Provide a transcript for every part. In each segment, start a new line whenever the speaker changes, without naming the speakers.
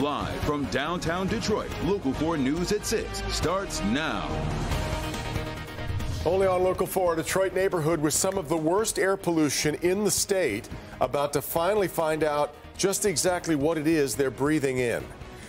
Live from downtown Detroit, Local 4 News at 6 starts now.
Only on Local 4, a Detroit neighborhood with some of the worst air pollution in the state, about to finally find out just exactly what it is they're breathing in.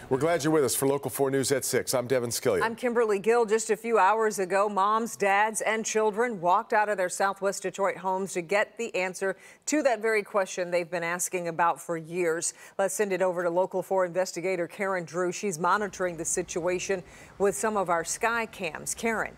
We're glad you're with us for Local 4 News at 6. I'm Devin Skillion.
I'm Kimberly Gill. Just a few hours ago, moms, dads, and children walked out of their Southwest Detroit homes to get the answer to that very question they've been asking about for years. Let's send it over to Local 4 investigator Karen Drew. She's monitoring the situation with some of our sky cams. Karen.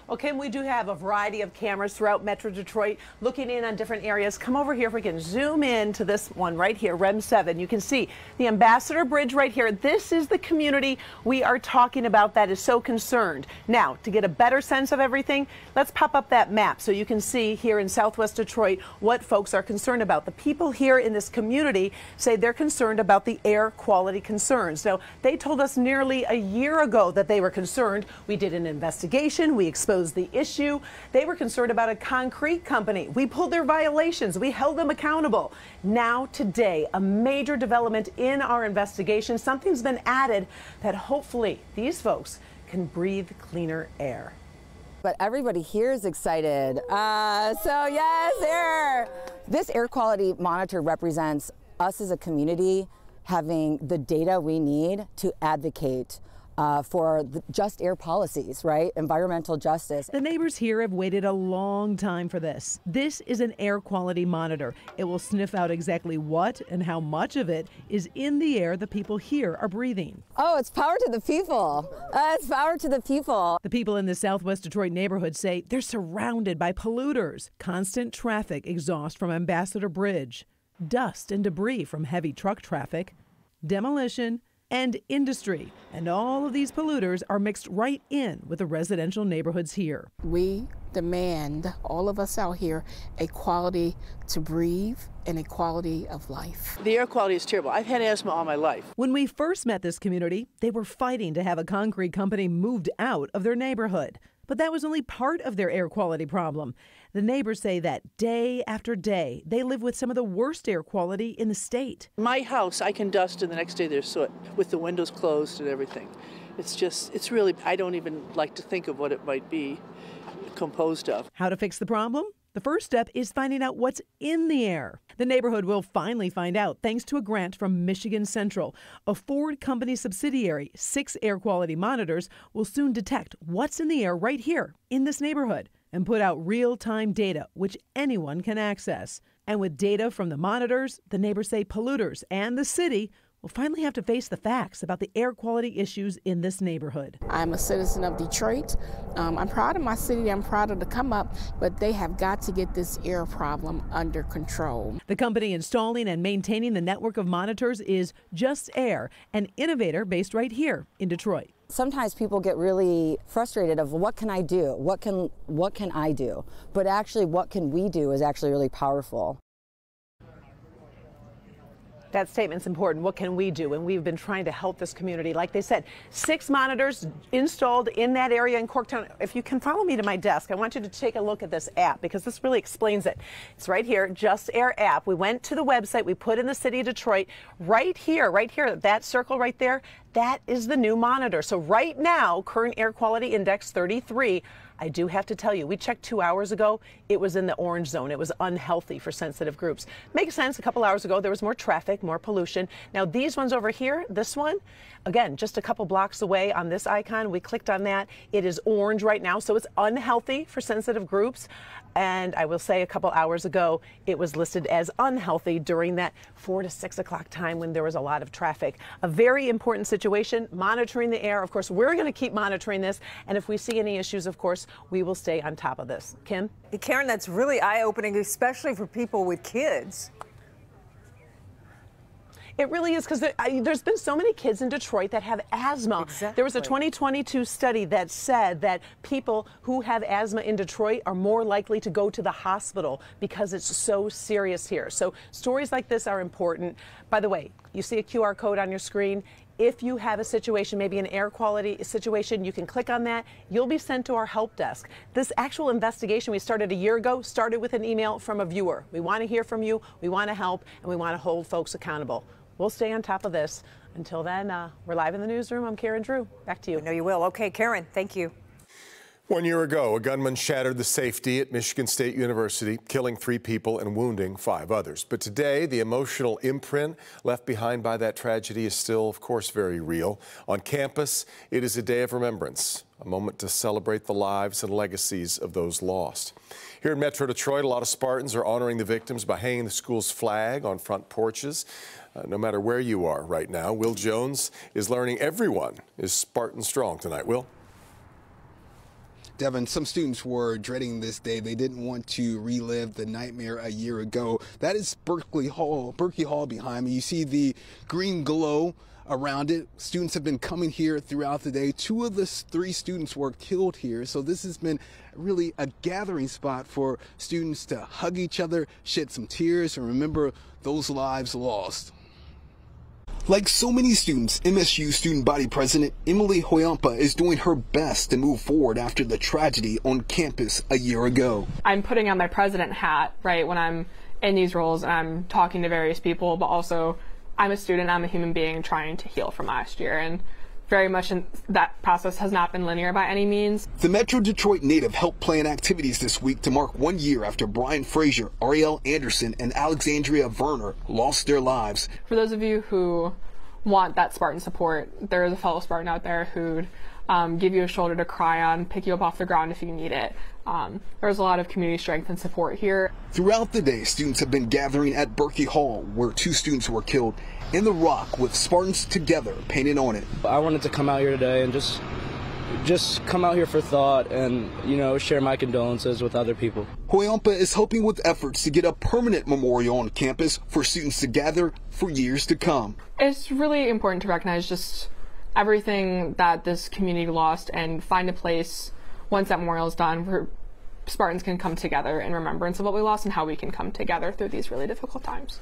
Okay, we do have a variety of cameras throughout Metro Detroit looking in on different areas. Come over here if we can zoom in to this one right here, REM 7. You can see the Ambassador Bridge right here. This is the community we are talking about that is so concerned. Now, to get a better sense of everything, let's pop up that map so you can see here in Southwest Detroit what folks are concerned about. The people here in this community say they're concerned about the air quality concerns. Now, they told us nearly a year ago that they were concerned. We did an investigation. We exposed the issue. They were concerned about a concrete company. We pulled their violations. We held them accountable. Now today, a major development in our investigation. Something's been added that hopefully these folks can breathe cleaner air.
But everybody here is excited. So yes, this air quality monitor represents us as a community having the data we need to advocate for the just air policies, right? Environmental justice.
The neighbors here have waited a long time for this. This is an air quality monitor. It will sniff out exactly what and how much of it is in the air the people here are breathing.
Oh, it's power to the people. It's power to the people.
The people in the Southwest Detroit neighborhood say they're surrounded by polluters, constant traffic exhaust from Ambassador Bridge, dust and debris from heavy truck traffic, demolition, and industry. And all of these polluters are mixed right in with the residential neighborhoods here.
We demand, all of us out here, a quality to breathe and a quality of life.
The air quality is terrible. I've had asthma all my life.
When we first met this community, they were fighting to have a concrete company moved out of their neighborhood. But that was only part of their air quality problem. The neighbors say that day after day, they live with some of the worst air quality in the state.
My house, I can dust and the next day there's soot with the windows closed and everything. It's really, I don't even like to think of what it might be composed of.
How to fix the problem? The first step is finding out what's in the air. The neighborhood will finally find out thanks to a grant from Michigan Central. A Ford company subsidiary, 6 air quality monitors, will soon detect what's in the air right here in this neighborhood and put out real-time data, which anyone can access. And with data from the monitors, the neighbors say polluters and the city will finally have to face the facts about the air quality issues in this neighborhood.
I'm a citizen of Detroit. I'm proud of my city. I'm proud of the come up, but they have got to get this air problem under control.
The company installing and maintaining the network of monitors is Just Air, an innovator based right here in Detroit.
Sometimes people get really frustrated of what can I do? What can I do? But actually what can we do is actually really powerful.
That statement's important. What can we do? And we've been trying to help this community. Like they said, 6 monitors installed in that area in Corktown. If you can follow me to my desk, I want you to take a look at this app because this really explains it. It's right here, Just Air app. We went to the website. We put in the city of Detroit. Right here, that circle right there, that is the new monitor. So right now, current air quality index 33. I do have to tell you, we checked 2 hours ago. It was in the orange zone. It was unhealthy for sensitive groups. Makes sense. A couple hours ago, there was more traffic, more pollution. Now, these ones over here, this one, again, just a couple blocks away on this icon. We clicked on that. It is orange right now, so it's unhealthy for sensitive groups. And I will say a couple hours ago, it was listed as unhealthy during that 4 to 6 o'clock time when there was a lot of traffic. A very important situation, monitoring the air. Of course, we're going to keep monitoring this. And if we see any issues, of course, we will stay on top of this. Kim?
Karen, that's really eye-opening, especially for people with kids.
It really is, because there's been so many kids in Detroit that have asthma.
Exactly.
There was a 2022 study that said that people who have asthma in Detroit are more likely to go to the hospital because it's so serious here. So stories like this are important. By the way, you see a QR code on your screen. If you have a situation, maybe an air quality situation, you can click on that. You'll be sent to our help desk. This actual investigation we started a year ago started with an email from a viewer. We want to hear from you, we want to help, and we want to hold folks accountable. we'll stay on top of this. Until then, we're live in the newsroom. I'm Karen Drew. Back to you.
I know you will. Okay, Karen, thank you.
1 year ago, a gunman shattered the safety at Michigan State University, killing 3 people and wounding 5 others. But today, the emotional imprint left behind by that tragedy is still, of course, very real. On campus, it is a day of remembrance, a moment to celebrate the lives and legacies of those lost. Here in Metro Detroit, a lot of Spartans are honoring the victims by hanging the school's flag on front porches. No matter where you are right now, Will Jones is learning everyone is Spartan strong tonight. Will?
Devin, some students were dreading this day. They didn't want to relive the nightmare a year ago. That is Berkeley Hall behind me. You see the green glow around it. Students have been coming here throughout the day. 2 of the 3 students were killed here. So this has been really a gathering spot for students to hug each other, shed some tears, and remember those lives lost. Like so many students, MSU Student Body President Emily Hoyampa is doing her best to move forward after the tragedy on campus a year ago.
I'm putting on my president hat, right, when I'm in these roles and I'm talking to various people, but also I'm a student, I'm a human being trying to heal from last year, and very much that process has not been linear by any means.
The Metro Detroit native helped plan activities this week to mark 1 year after Brian Frazier, Ariel Anderson, and Alexandria Verner lost their lives.
For those of you who want that Spartan support, there is a fellow Spartan out there who'd give you a shoulder to cry on, pick you up off the ground if you need it. There's a lot of community strength and support here.
Throughout the day, students have been gathering at Berkey Hall, where 2 students were killed, in the rock with Spartans Together painted on it.
I wanted to come out here today and just come out here for thought and, you know, share my condolences with other people.
Hoyampa is helping with efforts to get a permanent memorial on campus for students to gather for years to come.
It's really important to recognize just everything that this community lost and find a place once that memorial is done where Spartans can come together in remembrance of what we lost and how we can come together through these really difficult times.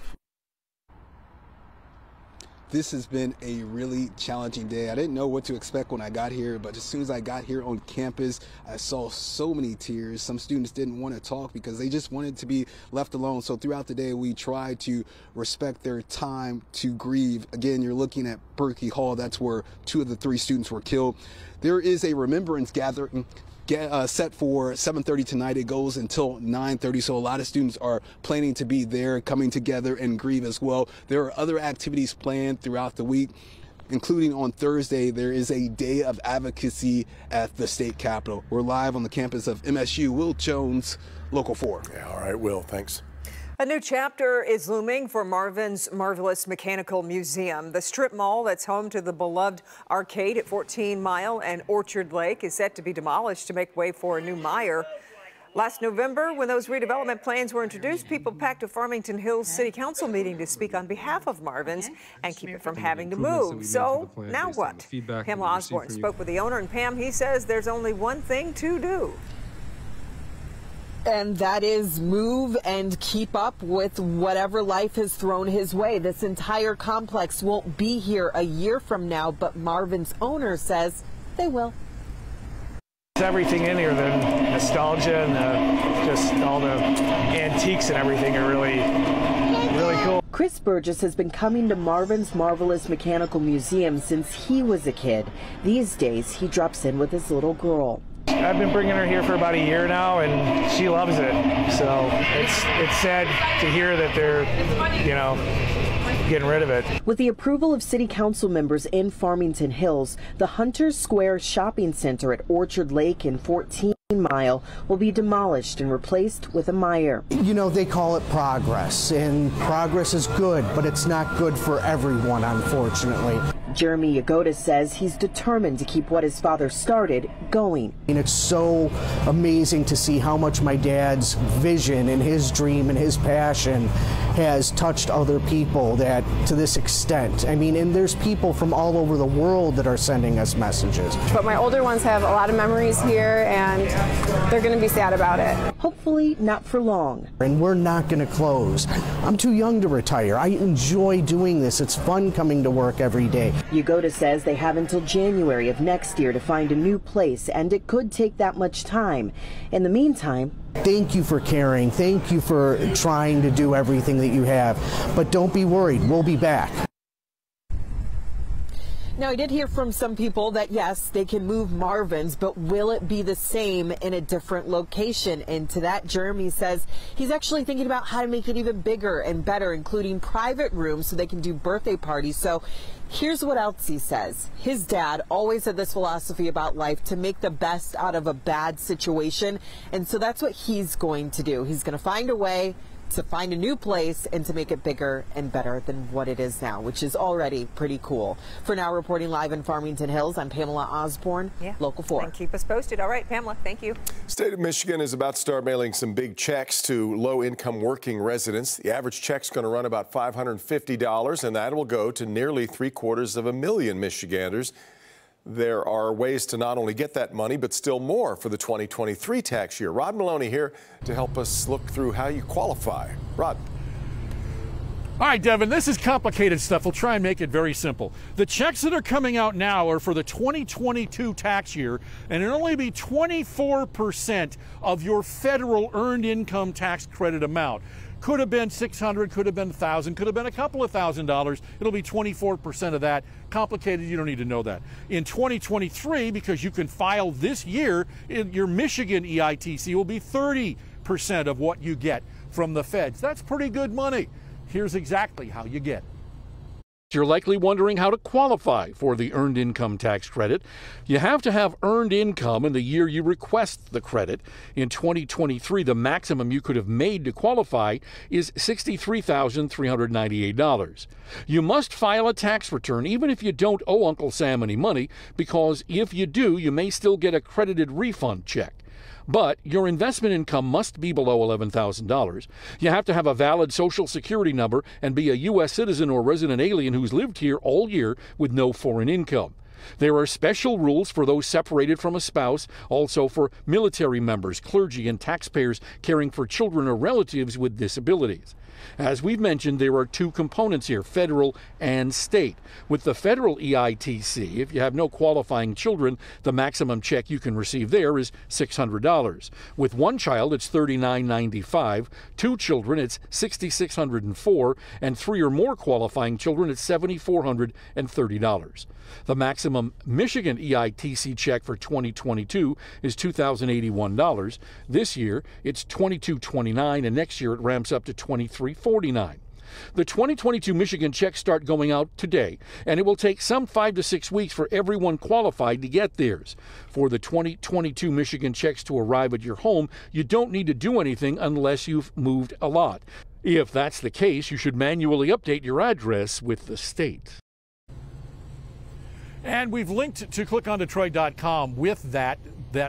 This has been a really challenging day. I didn't know what to expect when I got here, but as soon as I got here on campus, I saw so many tears. Some students didn't want to talk because they just wanted to be left alone. So throughout the day, we tried to respect their time to grieve. Again, you're looking at Berkey Hall. That's where 2 of the 3 students were killed. There is a remembrance gathering set for 7:30 tonight. It goes until 9:30, so a lot of students are planning to be there, coming together and grieve as well. There are other activities planned throughout the week, including on Thursday. There is a day of advocacy at the state capitol. We're live on the campus of MSU. Will Jones, Local 4.
Yeah, all right, Will, thanks.
A new chapter is looming for Marvin's Marvelous Mechanical Museum. The strip mall that's home to the beloved arcade at 14 Mile and Orchard Lake is set to be demolished to make way for a new Meijer. Last November, when those redevelopment plans were introduced, people packed a Farmington Hills City Council meeting to speak on behalf of Marvin's and keep it from having to move. So now what? Pamela Osborne spoke with the owner, and Pam, he says there's only one thing to do.
And that is move and keep up with whatever life has thrown his way. This entire complex won't be here a year from now, but Marvin's owner says they will.
There's everything in here, the nostalgia and just all the antiques and everything are really cool.
Chris Burgess has been coming to Marvin's Marvelous Mechanical Museum since he was a kid. These days, he drops in with his little girl.
I've been bringing her here for about a year now, and she loves it. So it's sad to hear that they're, you know, getting rid of it.
With the approval of city council members in Farmington Hills, the Hunters Square Shopping Center at Orchard Lake and 14 Mile will be demolished and replaced with a Meijer.
You know, they call it progress, and progress is good, but it's not good for everyone, unfortunately.
Jeremy Yagoda says he's determined to keep what his father started going.
And it's so amazing to see how much my dad's vision and his dream and his passion has touched other people that to this extent. I mean, and there's people from all over the world that are sending us messages.
But my older ones have a lot of memories here, and they're going to be sad about it.
Hopefully not for long.
And we're not going to close. I'm too young to retire. I enjoy doing this. It's fun coming to work every day.
Yagoda says they have until January of next year to find a new place, and it could take that much time. In the meantime,
thank you for caring. Thank you for trying to do everything that you have. But don't be worried. We'll be back.
Now, I did hear from some people that, yes, they can move Marvin's, but will it be the same in a different location? And to that, Jeremy says he's actually thinking about how to make it even bigger and better, including private rooms so they can do birthday parties. So here's what else he says. His dad always had this philosophy about life, to make the best out of a bad situation. And so that's what he's going to do. He's going to find a way to find a new place and to make it bigger and better than what it is now, which is already pretty cool. For now, reporting live in Farmington Hills, I'm Pamela Osborne, Local 4.
And keep us posted. All right, Pamela, thank you.
State of Michigan is about to start mailing some big checks to low-income working residents. The average check's going to run about $550, and that will go to nearly 750,000 Michiganders. There are ways to not only get that money, but still more for the 2023 tax year. Rod Maloney here to help us look through how you qualify. Rod.
All right, Devin, this is complicated stuff. We'll try and make it very simple. The checks that are coming out now are for the 2022 tax year, and it'll only be 24% of your federal earned income tax credit amount. Could have been $600, could have been $1,000, could have been a couple of $1,000s. It'll be 24% of that. Complicated, you don't need to know that. In 2023, because you can file this year, your Michigan EITC will be 30% of what you get from the feds. That's pretty good money. Here's exactly how you get it. You're likely wondering how to qualify for the Earned Income Tax Credit. You have to have earned income in the year you request the credit. In 2023, the maximum you could have made to qualify is $63,398. You must file a tax return even if you don't owe Uncle Sam any money, because if you do, you may still get a credited refund check. But your investment income must be below $11,000. You have to have a valid Social Security number and be a U.S. citizen or resident alien who's lived here all year with no foreign income. There are special rules for those separated from a spouse, also for military members, clergy, and taxpayers caring for children or relatives with disabilities. As we've mentioned, there are two components here, federal and state. With the federal EITC, if you have no qualifying children, the maximum check you can receive there is $600. With one child, it's $39.95. Two children, it's $6,604. And three or more qualifying children, it's $7,430. The maximum Michigan EITC check for 2022 is $2,081. This year, it's $2,229, and next year it ramps up to $2,349. The 2022 Michigan checks start going out today, and it will take some 5 to 6 weeks for everyone qualified to get theirs. For the 2022 Michigan checks to arrive at your home, you don't need to do anything unless you've moved a lot. If that's the case, you should manually update your address with the state. And we've linked to clickondetroit.com with that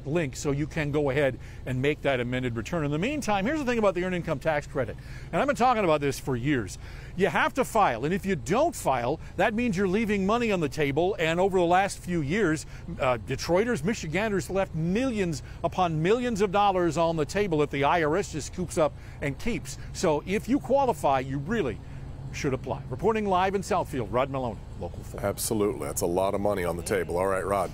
link, so you can go ahead and make that amended return. In the meantime, here's the thing about the Earned Income Tax Credit, and I've been talking about this for years. You have to file, and if you don't file, that means you're leaving money on the table, and over the last few years, Detroiters, Michiganders left millions upon millions of dollars on the table that the IRS just scoops up and keeps. So if you qualify, you really should apply. Reporting live in Southfield, Rod Maloney, Local 4.
Absolutely. That's a lot of money on the table. All right, Rod.